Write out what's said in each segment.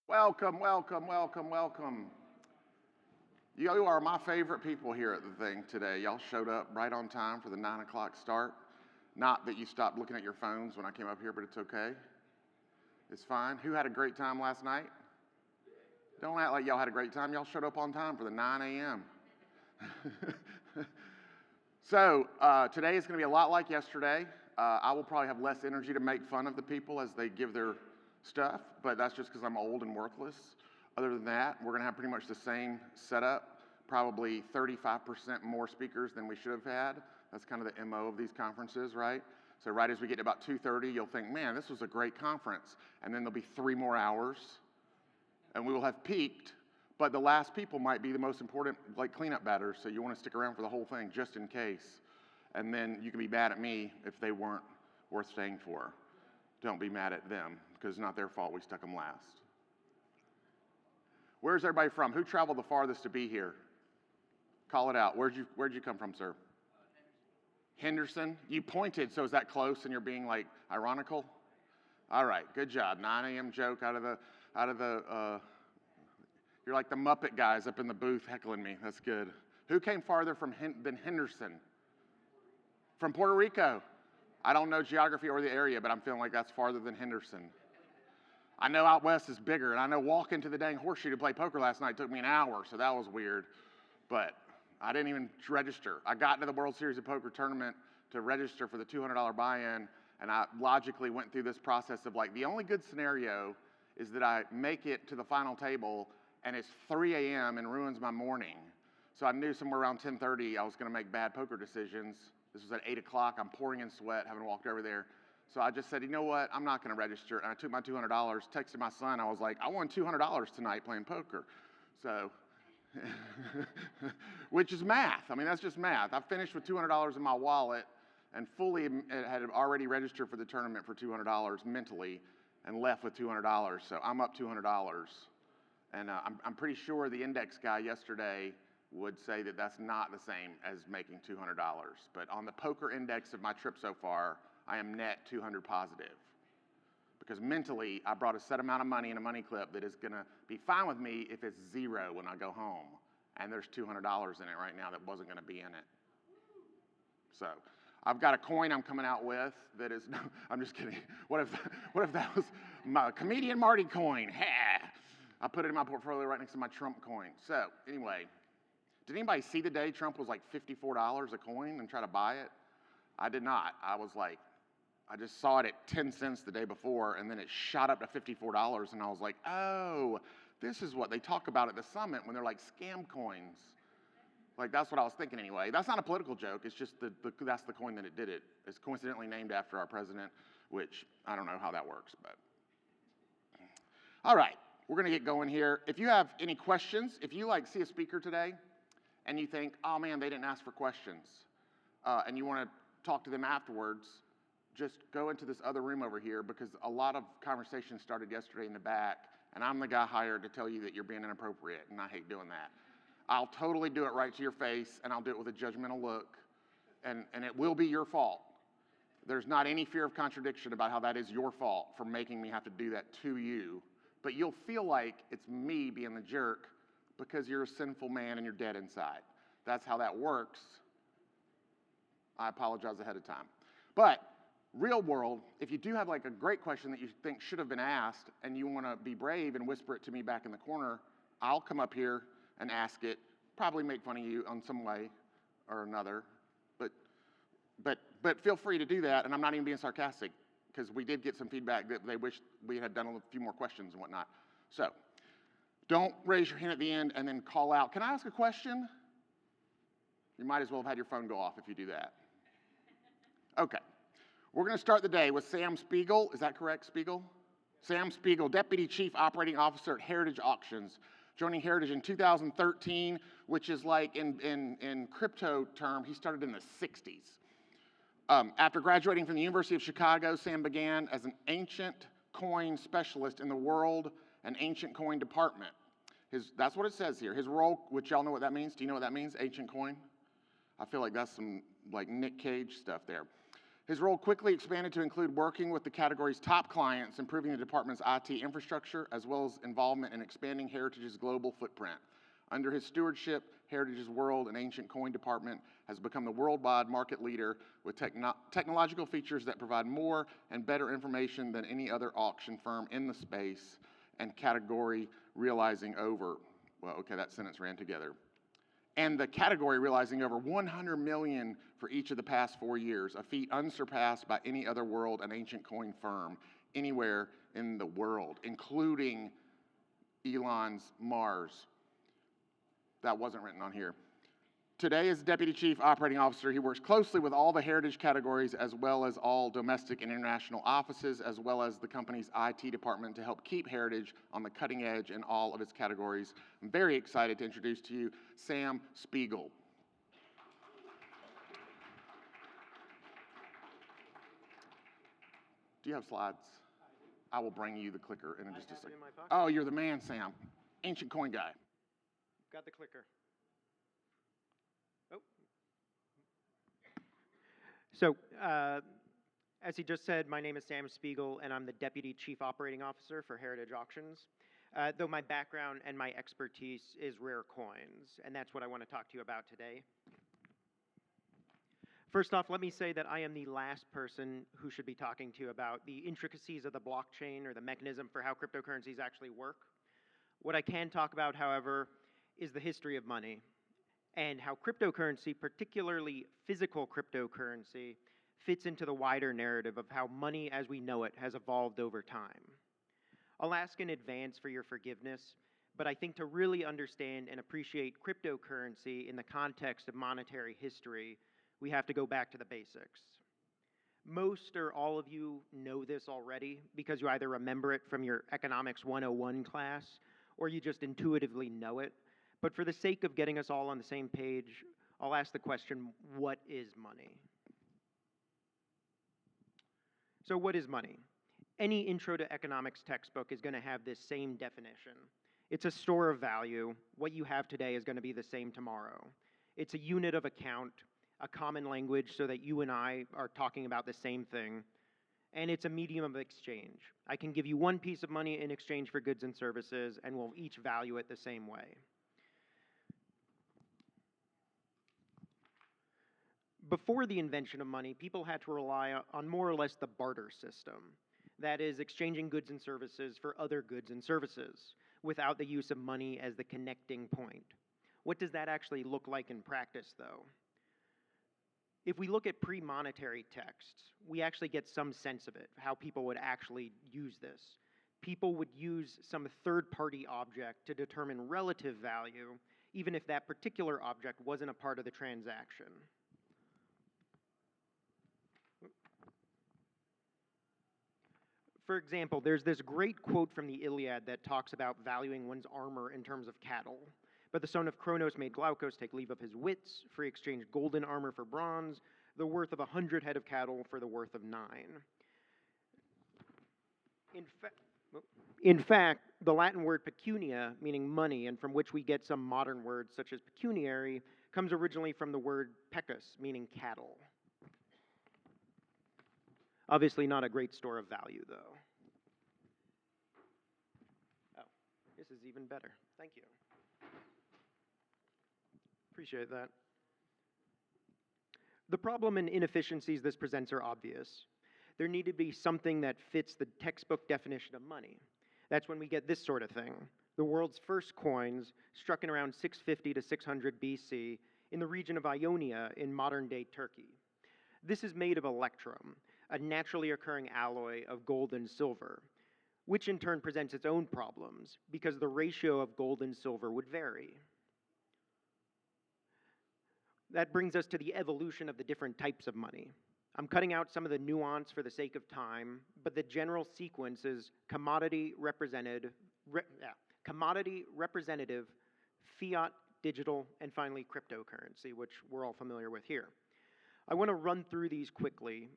Welcome, welcome, welcome, welcome. You are my favorite people here at the thing today. Y'all showed up right on time for the 9 o'clock start. Not that you stopped looking at your phones when I came up here, but it's okay. It's fine. Who had a great time last night? Don't act like y'all had a great time. Y'all showed up on time for the 9 a.m. So today is going to be a lot like yesterday. I will probably have less energy to make fun of the people as they give their stuff, but that's just because I'm old and worthless. Other than that, we're going to have pretty much the same setup, probably 35% more speakers than we should have had. That's kind of the MO of these conferences, right? So right as we get to about 2:30, you'll think, man, this was a great conference. And then there'll be 3 more hours, and we will have peaked, but the last people might be the most important, like cleanup batters, so you want to stick around for the whole thing just in case. And then you can be mad at me if they weren't worth staying for. Don't be mad at them, because it's not their fault we stuck them last. Where's everybody from? Who traveled the farthest to be here? Call it out. Where'd you come from, sir? Henderson? You pointed, so is that close and you're being like ironical? All right, good job. 9 a.m. joke out of the you're like the Muppet guys up in the booth heckling me. That's good. Who came farther than Henderson? From Puerto Rico. I don't know geography or the area, but I'm feeling like that's farther than Henderson. I know out west is bigger, and I know walking to the dang horseshoe to play poker last night took me an hour, so that was weird. But I didn't even register. I got into the World Series of Poker tournament to register for the $200 buy-in, and I logically went through this process of like, the only good scenario is that I make it to the final table, and it's 3 a.m. and ruins my morning. So I knew somewhere around 10:30 I was going to make bad poker decisions. This was at 8 o'clock. I'm pouring in sweat, having walked over there. So I just said, you know what? I'm not going to register. And I took my $200, texted my son. I was like, I won $200 tonight playing poker. So, which is math. I mean, that's just math. I finished with $200 in my wallet and fully had already registered for the tournament for $200 mentally and left with $200. So I'm up $200. And I'm pretty sure the index guy yesterday would say that that's not the same as making $200. But on the poker index of my trip so far, I am net 200 positive. Because mentally, I brought a set amount of money in a money clip that is going to be fine with me if it's zero when I go home. And there's $200 in it right now that wasn't going to be in it. So I've got a coin I'm coming out with that is, no, I'm just kidding. What if that was my comedian Marty coin? Ha! I put it in my portfolio right next to my Trump coin. So anyway, did anybody see the day Trump was like $54 a coin and try to buy it? I did not. I just saw it at 10 cents the day before, and then it shot up to $54, and I was like, oh, this is what they talk about at the summit when they're like scam coins. Like, that's what I was thinking anyway. That's not a political joke. It's just that's the coin that it did it. It's coincidentally named after our president, which I don't know how that works, but. All right, we're going to get going here. If you have any questions, if you like see a speaker today and you think, oh man, they didn't ask for questions, and you want to talk to them afterwards, just go into this other room over here, because a lot of conversations started yesterday in the back, and I'm the guy hired to tell you that you're being inappropriate, and I hate doing that. I'll totally do it right to your face, and I'll do it with a judgmental look, and it will be your fault. There's not any fear of contradiction about how that is your fault for making me have to do that to you, but you'll feel like it's me being the jerk because you're a sinful man and you're dead inside. That's how that works. I apologize ahead of time. But real world, if you do have like a great question that you think should have been asked and you want to be brave and whisper it to me back in the corner, I'll come up here and ask it, probably make fun of you on some way or another. But feel free to do that, and I'm not even being sarcastic, because we did get some feedback that they wished we had done a few more questions and whatnot. So don't raise your hand at the end and then call out, can I ask a question? You might as well have had your phone go off if you do that. Okay. We're going to start the day with Sam Spiegel. Is that correct, Spiegel? Sam Spiegel, Deputy Chief Operating Officer at Heritage Auctions, joining Heritage in 2013, which is like in crypto term, he started in the 60s. After graduating from the University of Chicago, Sam began as an ancient coin specialist in the world and ancient coin department. That's what it says here. His role, which y'all know what that means. Do you know what that means, ancient coin? I feel like that's some like Nick Cage stuff there. His role quickly expanded to include working with the category's top clients, improving the department's IT infrastructure, as well as involvement in expanding Heritage's global footprint. Under his stewardship, Heritage's World and Ancient Coin Department has become the worldwide market leader with technological features that provide more and better information than any other auction firm in the space, and category realizing over, well, okay, that sentence ran together. And the category realizing over 100 million for each of the past 4 years, a feat unsurpassed by any other world and ancient coin firm anywhere in the world, including Elon's Mars. That wasn't written on here. Today, as Deputy Chief Operating Officer, he works closely with all the heritage categories as well as all domestic and international offices, as well as the company's IT department to help keep Heritage on the cutting edge in all of its categories. I'm very excited to introduce to you Sam Spiegel. Do you have slides? I will bring you the clicker in just a second. Oh, you're the man, Sam. Ancient coin guy. Got the clicker. Oh. So, as he just said, my name is Sam Spiegel, and I'm the Deputy Chief Operating Officer for Heritage Auctions. Though my background and my expertise is rare coins, and that's what I want to talk to you about today. First off, let me say that I am the last person who should be talking to you about the intricacies of the blockchain or the mechanism for how cryptocurrencies actually work. What I can talk about, however, is the history of money and how cryptocurrency, particularly physical cryptocurrency, fits into the wider narrative of how money as we know it has evolved over time. I'll ask in advance for your forgiveness, but I think to really understand and appreciate cryptocurrency in the context of monetary history, we have to go back to the basics. Most or all of you know this already because you either remember it from your Economics 101 class or you just intuitively know it. But for the sake of getting us all on the same page, I'll ask the question, what is money? So what is money? Any intro to economics textbook is going to have this same definition. It's a store of value. What you have today is going to be the same tomorrow. It's a unit of account, a common language so that you and I are talking about the same thing, and it's a medium of exchange. I can give you one piece of money in exchange for goods and services, and we'll each value it the same way. Before the invention of money, people had to rely on more or less the barter system. That is, exchanging goods and services for other goods and services, without the use of money as the connecting point. What does that actually look like in practice, though? If we look at pre-monetary texts, we actually get some sense of it, how people would actually use this. People would use some third-party object to determine relative value, even if that particular object wasn't a part of the transaction. For example, there's this great quote from the Iliad that talks about valuing one's armor in terms of cattle. But the son of Kronos made Glaukos take leave of his wits, for he exchanged golden armor for bronze, the worth of 100 head of cattle for the worth of 9. In fact, the Latin word pecunia, meaning money, and from which we get some modern words such as pecuniary, comes originally from the word pecus, meaning cattle. Obviously not a great store of value, though. Oh, this is even better. Thank you. Appreciate that. The problem and inefficiencies this presents are obvious. There need to be something that fits the textbook definition of money. That's when we get this sort of thing. The world's first coins, struck in around 650 to 600 BC, in the region of Ionia in modern-day Turkey. This is made of Electrum, a naturally occurring alloy of gold and silver, which in turn presents its own problems because the ratio of gold and silver would vary. That brings us to the evolution of the different types of money. I'm cutting out some of the nuance for the sake of time, but the general sequence is commodity representative, fiat, digital, and finally cryptocurrency, which we're all familiar with here. I want to run through these quickly.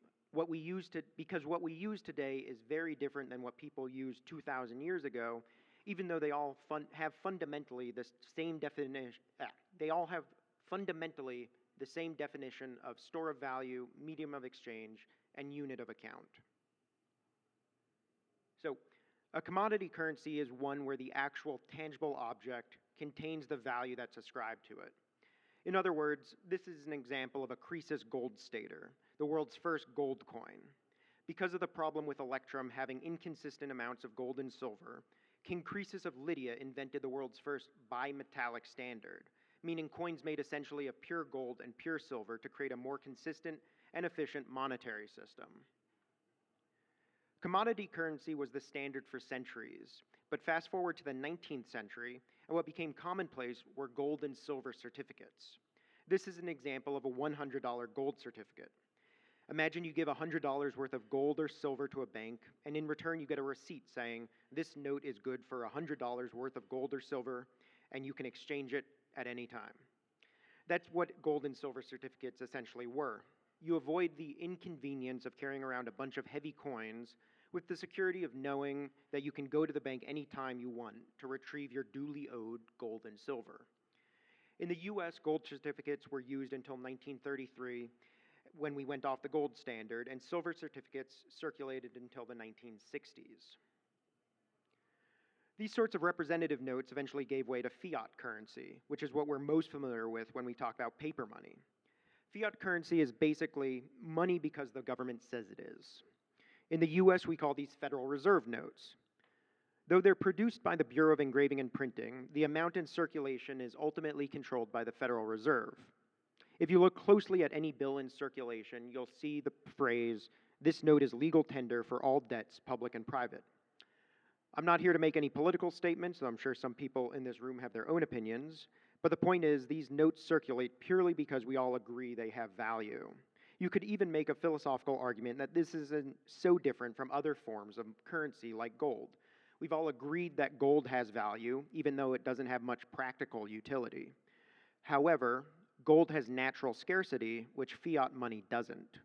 Because what we use today is very different than what people used 2,000 years ago, even though they all have fundamentally the same definition. They all have fundamentally the same definition of store of value, medium of exchange, and unit of account. So, a commodity currency is one where the actual tangible object contains the value that's ascribed to it. In other words, this is an example of a Croesus gold stater, the world's first gold coin. Because of the problem with Electrum having inconsistent amounts of gold and silver, King Croesus of Lydia invented the world's first bimetallic standard, meaning coins made essentially of pure gold and pure silver to create a more consistent and efficient monetary system. Commodity currency was the standard for centuries, but fast forward to the 19th century, and what became commonplace were gold and silver certificates. This is an example of a $100 gold certificate. Imagine you give $100 worth of gold or silver to a bank, and in return you get a receipt saying, this note is good for $100 worth of gold or silver, and you can exchange it at any time. That's what gold and silver certificates essentially were. You avoid the inconvenience of carrying around a bunch of heavy coins with the security of knowing that you can go to the bank anytime you want to retrieve your duly owed gold and silver. In the US, gold certificates were used until 1933 when we went off the gold standard, and silver certificates circulated until the 1960s. These sorts of representative notes eventually gave way to fiat currency, which is what we're most familiar with when we talk about paper money. Fiat currency is basically money because the government says it is. In the US, we call these Federal Reserve notes. Though they're produced by the Bureau of Engraving and Printing, the amount in circulation is ultimately controlled by the Federal Reserve. If you look closely at any bill in circulation, you'll see the phrase, "This note is legal tender for all debts, public and private." I'm not here to make any political statements, though I'm sure some people in this room have their own opinions, but the point is these notes circulate purely because we all agree they have value. You could even make a philosophical argument that this isn't so different from other forms of currency like gold. We've all agreed that gold has value, even though it doesn't have much practical utility. However, gold has natural scarcity, which fiat money doesn't.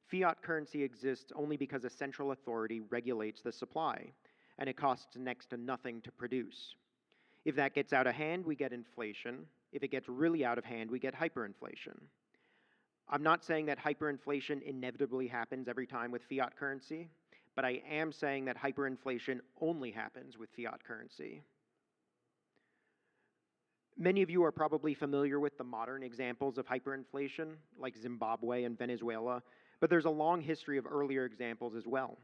Fiat currency exists only because a central authority regulates the supply, and it costs next to nothing to produce. If that gets out of hand, we get inflation. If it gets really out of hand, we get hyperinflation. I'm not saying that hyperinflation inevitably happens every time with fiat currency, but I am saying that hyperinflation only happens with fiat currency. Many of you are probably familiar with the modern examples of hyperinflation, like Zimbabwe and Venezuela, but there's a long history of earlier examples as well.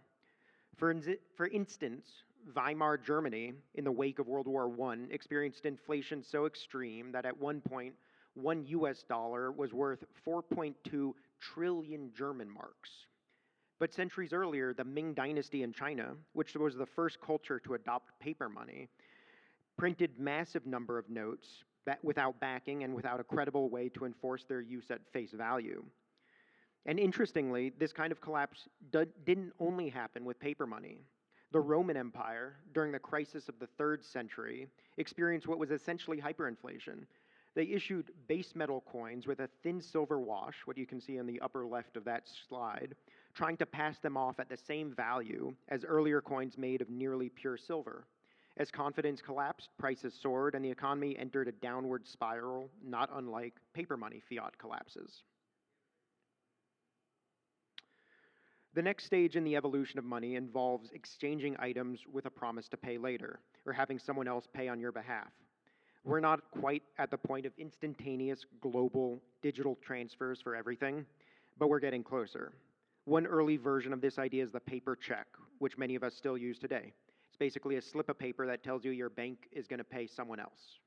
For instance, Weimar Germany, in the wake of World War I, experienced inflation so extreme that at one point, $1 was worth 4.2 trillion German marks. But centuries earlier, the Ming Dynasty in China, which was the first culture to adopt paper money, printed massive number of notes without backing and without a credible way to enforce their use at face value. And interestingly, this kind of collapse didn't only happen with paper money. The Roman Empire, during the crisis of the 3rd century, experienced what was essentially hyperinflation. They issued base metal coins with a thin silver wash, what you can see on the upper left of that slide, trying to pass them off at the same value as earlier coins made of nearly pure silver. As confidence collapsed, prices soared, and the economy entered a downward spiral, not unlike paper money fiat collapses. The next stage in the evolution of money involves exchanging items with a promise to pay later, or having someone else pay on your behalf. We're not quite at the point of instantaneous global digital transfers for everything, but we're getting closer. One early version of this idea is the paper check, which many of us still use today. It's basically a slip of paper that tells you your bank is going to pay someone else.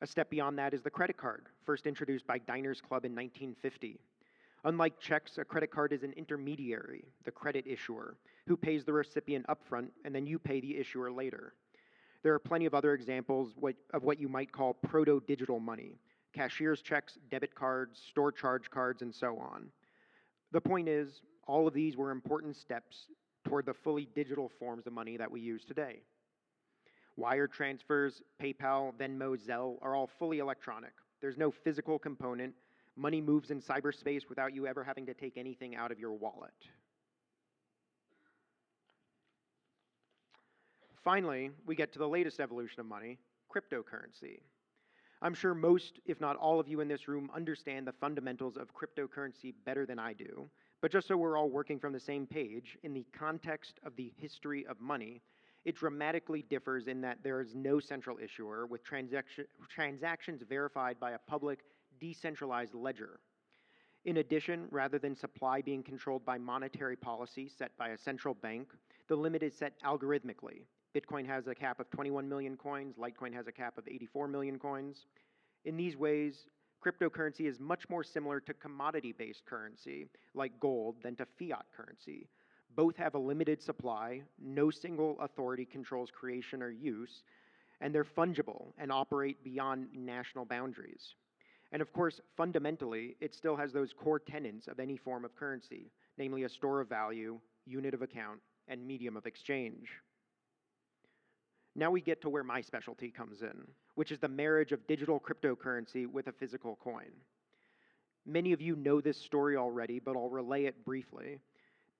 A step beyond that is the credit card, first introduced by Diners Club in 1950. Unlike checks, a credit card is an intermediary, the credit issuer, who pays the recipient upfront and then you pay the issuer later. There are plenty of other examples of what you might call proto-digital money, cashier's checks, debit cards, store charge cards, and so on. The point is, all of these were important steps toward the fully digital forms of money that we use today. Wire transfers, PayPal, Venmo, Zelle are all fully electronic. There's no physical component. Money moves in cyberspace without you ever having to take anything out of your wallet. Finally, we get to the latest evolution of money, cryptocurrency. I'm sure most, if not all of you in this room understand the fundamentals of cryptocurrency better than I do, But just so we're all working from the same page, in the context of the history of money, it dramatically differs in that there is no central issuer with transactions verified by a public, decentralized ledger. In addition, rather than supply being controlled by monetary policy set by a central bank, the limit is set algorithmically. Bitcoin has a cap of 21 million coins, Litecoin has a cap of 84 million coins. In these ways, cryptocurrency is much more similar to commodity-based currency, like gold, than to fiat currency. Both have a limited supply, no single authority controls creation or use, and they're fungible and operate beyond national boundaries. And of course, fundamentally, it still has those core tenets of any form of currency, namely a store of value, unit of account, and medium of exchange. Now we get to where my specialty comes in, which is the marriage of digital cryptocurrency with a physical coin. Many of you know this story already, but I'll relay it briefly.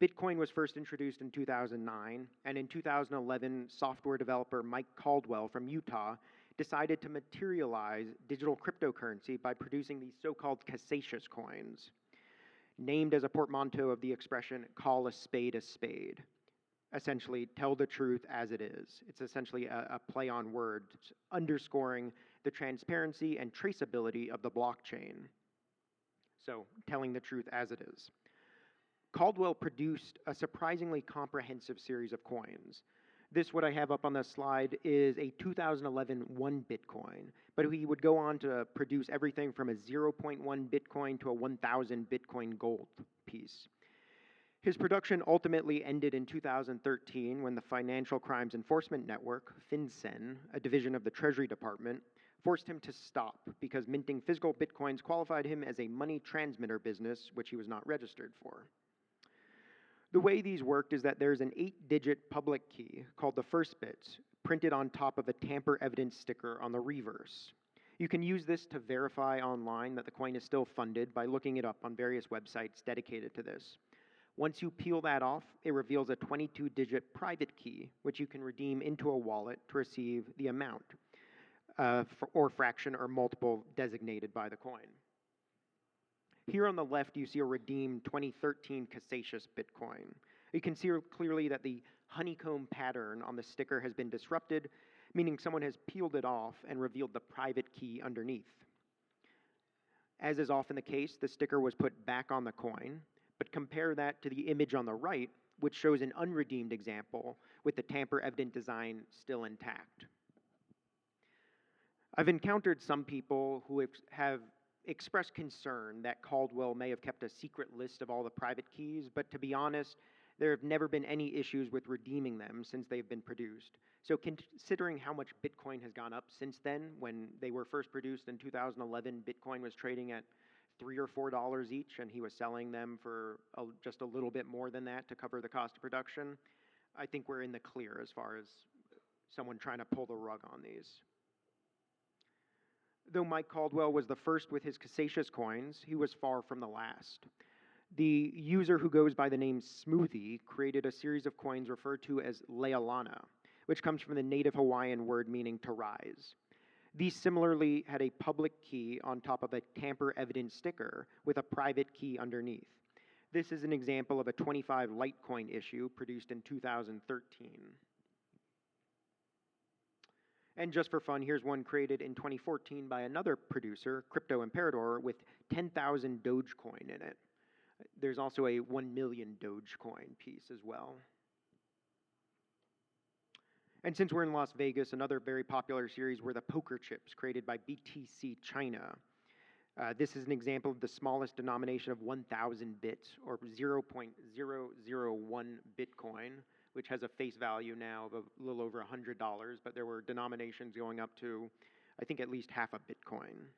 Bitcoin was first introduced in 2009, and in 2011, software developer Mike Caldwell from Utah decided to materialize digital cryptocurrency by producing these so-called Casascius coins, named as a portmanteau of the expression, call a spade, essentially tell the truth as it is. It's essentially a play on words, underscoring the transparency and traceability of the blockchain. So, telling the truth as it is. Caldwell produced a surprisingly comprehensive series of coins. This, what I have up on the slide, is a 2011 1 Bitcoin, but he would go on to produce everything from a 0.1 Bitcoin to a 1,000 Bitcoin gold piece. His production ultimately ended in 2013 when the Financial Crimes Enforcement Network, FinCEN, a division of the Treasury Department, forced him to stop because minting physical Bitcoins qualified him as a money transmitter business, which he was not registered for. The way these worked is that there's an 8-digit public key called the first bits printed on top of a tamper evidence sticker on the reverse. You can use this to verify online that the coin is still funded by looking it up on various websites dedicated to this. Once you peel that off, it reveals a 22-digit private key, which you can redeem into a wallet to receive the amount, or fraction or multiple designated by the coin. Here on the left, you see a redeemed 2013 Casascius Bitcoin. You can see clearly that the honeycomb pattern on the sticker has been disrupted, meaning someone has peeled it off and revealed the private key underneath. As is often the case, the sticker was put back on the coin, but compare that to the image on the right, which shows an unredeemed example with the tamper-evident design still intact. I've encountered some people who have expressed concern that Caldwell may have kept a secret list of all the private keys, but to be honest, there have never been any issues with redeeming them since they've been produced. So considering how much Bitcoin has gone up since then, when they were first produced in 2011, Bitcoin was trading at $3 or $4 each, and he was selling them for just a little bit more than that to cover the cost of production. I think we're in the clear as far as someone trying to pull the rug on these. Though Mike Caldwell was the first with his Casascius coins, he was far from the last. The user who goes by the name Smoothie created a series of coins referred to as Leilana, which comes from the native Hawaiian word meaning to rise. These similarly had a public key on top of a tamper-evident sticker with a private key underneath. This is an example of a 25 Litecoin issue produced in 2013. And just for fun, here's one created in 2014 by another producer, Crypto Imperator, with 10,000 Dogecoin in it. There's also a 1 million Dogecoin piece as well. And since we're in Las Vegas, another very popular series were the poker chips created by BTC China. This is an example of the smallest denomination of 1,000 bits, or 0.001 Bitcoin, which has a face value now of a little over $100, but there were denominations going up to, I think, at least half a Bitcoin,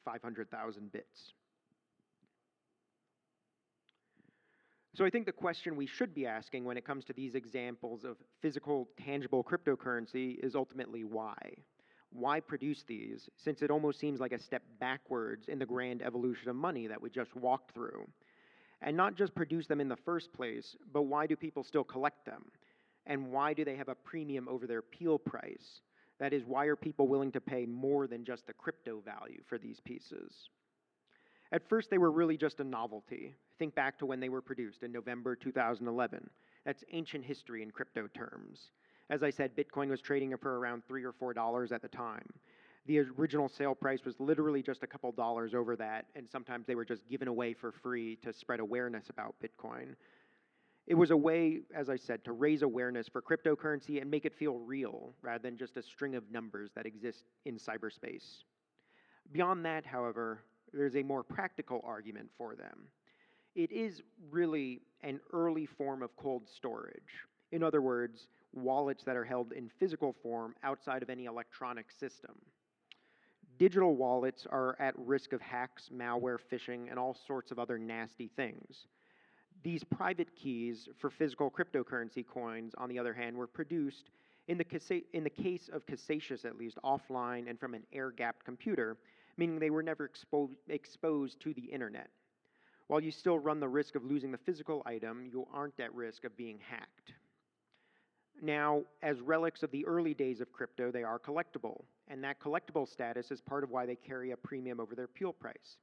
500,000 bits. So I think the question we should be asking when it comes to these examples of physical, tangible cryptocurrency is ultimately why? Why produce these, since it almost seems like a step backwards in the grand evolution of money that we just walked through? And not just produce them in the first place, but why do people still collect them? And why do they have a premium over their peel price? That is, why are people willing to pay more than just the crypto value for these pieces? At first, they were really just a novelty. Think back to when they were produced in November 2011. That's ancient history in crypto terms. As I said, Bitcoin was trading for around $3 or $4 at the time. The original sale price was literally just a couple dollars over that, and sometimes they were just given away for free to spread awareness about Bitcoin. It was a way, as I said, to raise awareness for cryptocurrency and make it feel real, rather than just a string of numbers that exist in cyberspace. Beyond that, however, there's a more practical argument for them. It is really an early form of cold storage. In other words, wallets that are held in physical form outside of any electronic system. Digital wallets are at risk of hacks, malware, phishing, and all sorts of other nasty things. These private keys for physical cryptocurrency coins, on the other hand, were produced, in the case of Casascius at least, offline and from an air-gapped computer, meaning they were never exposed to the internet. While you still run the risk of losing the physical item, you aren't at risk of being hacked. Now, as relics of the early days of crypto, they are collectible, and that collectible status is part of why they carry a premium over their pure price.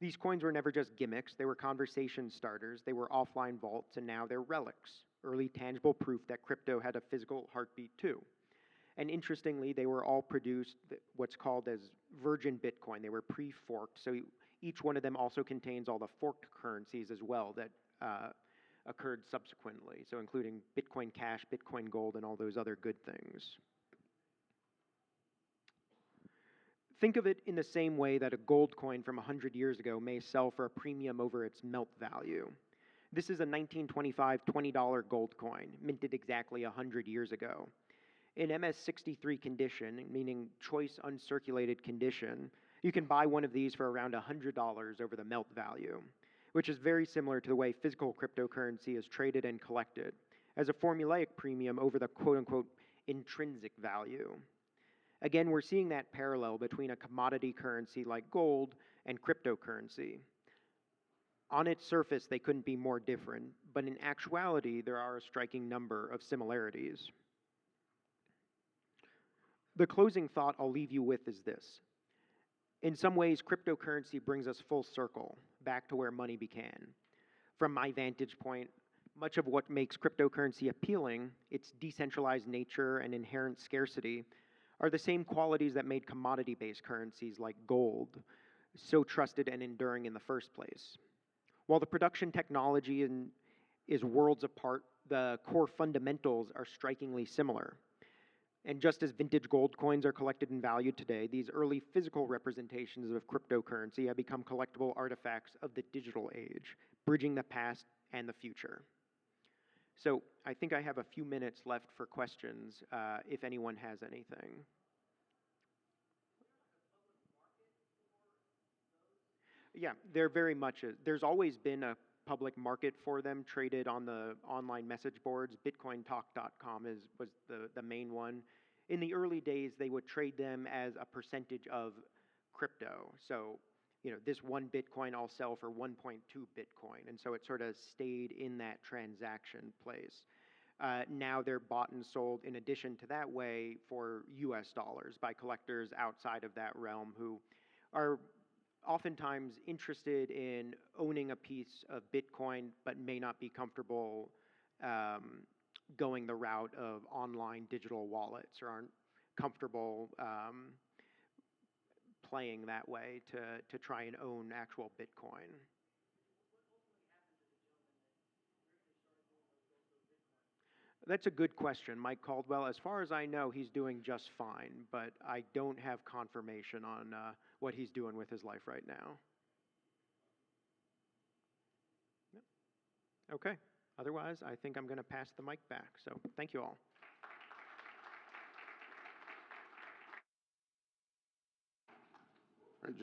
These coins were never just gimmicks, they were conversation starters, they were offline vaults, and now they're relics, early tangible proof that crypto had a physical heartbeat too. And interestingly, they were all produced what's called as virgin Bitcoin. They were pre-forked, so each one of them also contains all the forked currencies as well that occurred subsequently, so including Bitcoin Cash, Bitcoin Gold, and all those other good things. Think of it in the same way that a gold coin from 100 years ago may sell for a premium over its melt value. This is a 1925 $20 gold coin, minted exactly 100 years ago. In MS63 condition, meaning choice uncirculated condition, you can buy one of these for around $100 over the melt value, which is very similar to the way physical cryptocurrency is traded and collected, as a formulaic premium over the quote-unquote intrinsic value. Again, we're seeing that parallel between a commodity currency like gold and cryptocurrency. On its surface, they couldn't be more different, but in actuality, there are a striking number of similarities. The closing thought I'll leave you with is this. In some ways, cryptocurrency brings us full circle, back to where money began. From my vantage point, much of what makes cryptocurrency appealing, its decentralized nature and inherent scarcity, are the same qualities that made commodity-based currencies like gold so trusted and enduring in the first place. While the production technology is worlds apart, the core fundamentals are strikingly similar. And just as vintage gold coins are collected and valued today, these early physical representations of cryptocurrency have become collectible artifacts of the digital age, bridging the past and the future. So I think I have a few minutes left for questions, if anyone has anything. Yeah, there very much is. There's always been a public market for them traded on the online message boards. BitcoinTalk.com was the main one. In the early days, they would trade them as a percentage of crypto. So, this one Bitcoin I'll sell for 1.2 Bitcoin. And so it sort of stayed in that transaction place. Now they're bought and sold in addition to that way for US dollars by collectors outside of that realm who are oftentimes interested in owning a piece of Bitcoin but may not be comfortable going the route of online digital wallets or aren't comfortable playing that way to try and own actual Bitcoin. That's a good question, Mike Caldwell. As far as I know, he's doing just fine, but I don't have confirmation on what he's doing with his life right now. Okay. Otherwise, I think I'm going to pass the mic back. So thank you all.